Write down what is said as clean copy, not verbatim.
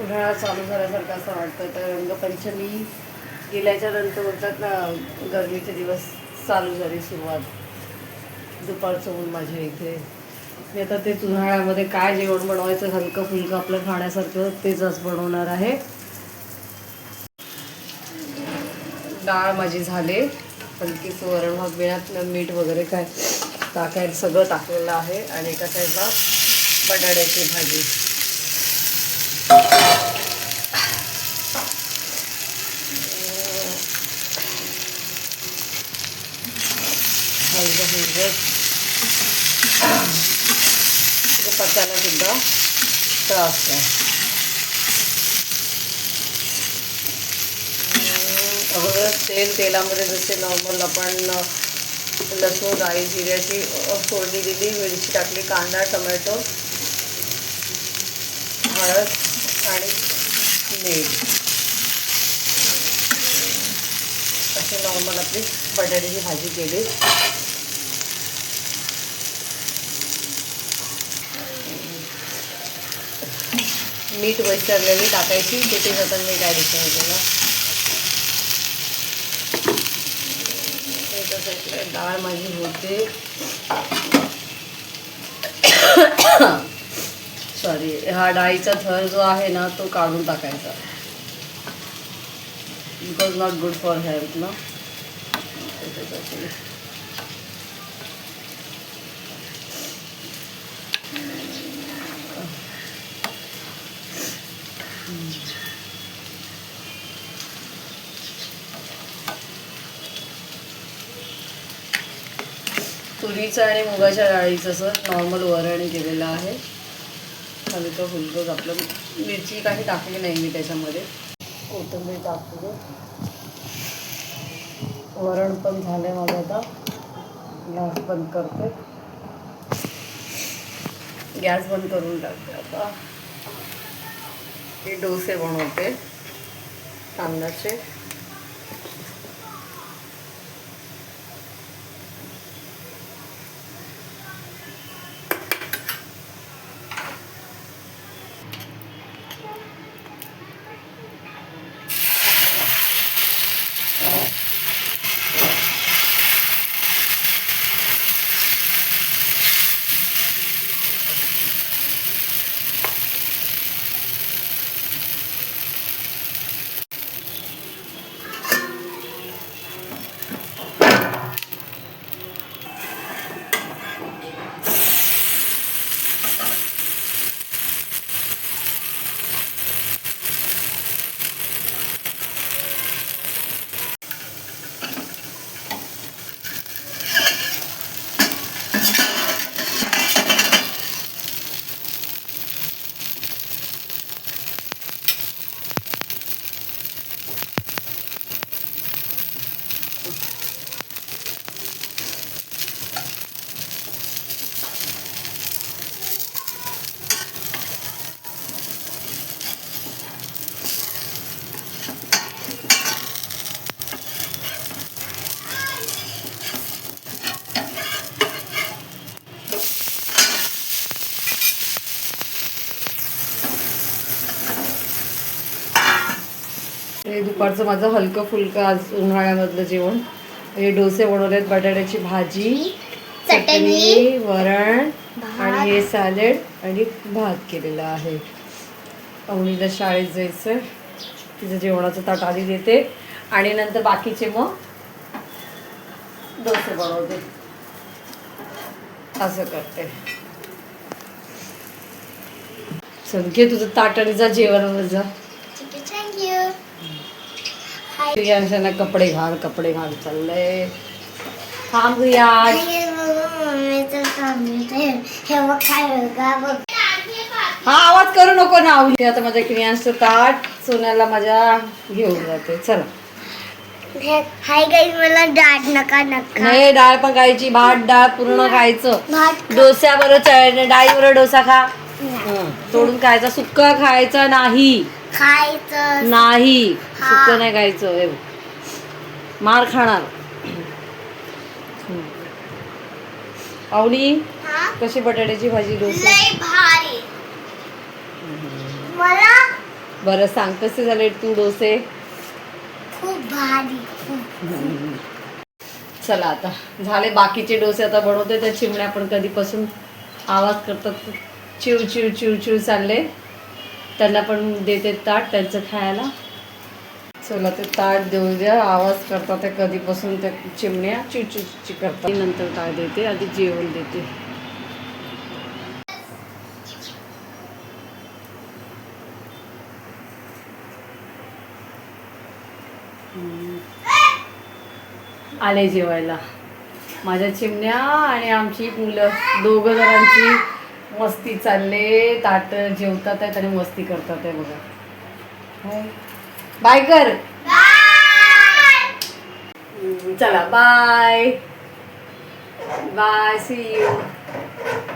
उन्हाळा चालू झाल्यासारखं असं वाटतं. तर रंगपंचमी गेल्याच्या नंतर बोलतात ना, गरमीचे दिवस चालू झाली सुरुवात. दुपारचं ऊन माझ्या इथे. मी आता तेच उन्हाळ्यामध्ये काय जेवण बनवायचं हलकं फुलकं आपलं खाण्यासारखं तेच आज बनवणार आहे. डाळ माझी झाले, हलकीच वरण भात बिळात मीठ वगैरे काय टाकायला सगळं टाकलेलं आहे. आणि एका साईडला बटाट्याची भाजी. हलकं फुलकं पचायला सुद्धा त्रास आहे. अगोदर तेलामध्ये जसे नॉर्मल आपण लसूण डाळी जिऱ्याची फोडणी दिली, मिरची टाकली, कांदा टोमॅटो हळद आणि मीठ अशी नॉर्मल आपली बटाट्याची भाजी केली. मीठ वैसरलेली टाकायची, तिथे जाताना मीठ ॲड केलं. डाळ माझी होते. सॉरी, हा डाळीचा थर जो आहे ना तो काढून टाकायचा. Because not good for health ना. तुरीचं आणि मुगाच्या डाळीचं असं नॉर्मल वरण केलेलं आहे. हलकं फुलकं आपलं. मिरची काही टाकली नाही मी त्याच्यामध्ये, कोथिंबीर टाकली. वरण पण झालं आहे माझं. आता गॅस बंद करते. गॅस बंद करून टाकते. आता हे डोसे बनवते तांदळाचे. हे दुपारचं माझं हलकं फुलकं आज उन्हाळ्यामधलं जेवण. हे डोसे बनवलेत, बटाट्याची भाजी, चटणी, वरण आणि हे सॅलड आणि भात केलेला आहे. अवनीला शाळेत जायचं, तिचं जेवणाचं ताट आधी देते आणि नंतर बाकीचे मग डोसे बनवते. असं करते. चल घे तुझं ताट आणि जा जेवणावर जा. प्रियांशाना कपडे घाल चाललंय. थांब रियाज. हा आवाज करू नको ना. आता माझ्या क्रियांशचं ताट सोन्याला माझ्या घेऊन जाते. चला. हाय गाईज, मला डाळ नका नाही, डाळ पण खायची. भात डाळ पूर्ण खायचं. डोस्याबरोबर डाळीवर डोसा खा. तोडून खायचा. सुक्का खायचा नाही. नाही, सुक्क नाही खायचं. मार खाणार. अवनी कशी बटाट्याची भाजी डोसा? लय भारी. मला बरं सांग कसे झाले तू डोसे? खूप भारी खूप. चला आता झाले बाकीचे डोसे आता बनवते. त्या चिमण्या पण कधीपासून आवाज करतात, चिव चिव चिव चिव चालले. त्यांना पण देते ताट त्यांचं खायला. चला ते ताट देऊ द्या. आवाज करतात ते कधीपासून त्या चिमण्या चिव चिव चिव करतात. नंतर ताट देते, आधी जेवण देते. आले जेवायला माझ्या चिमण्या आणि आमची मुलं. दोघं जणांची मस्ती चालले. ताट जेवतात आहेत आणि मस्ती करतात आहे बघा. बाय कर. चला बाय बाय, सी यू.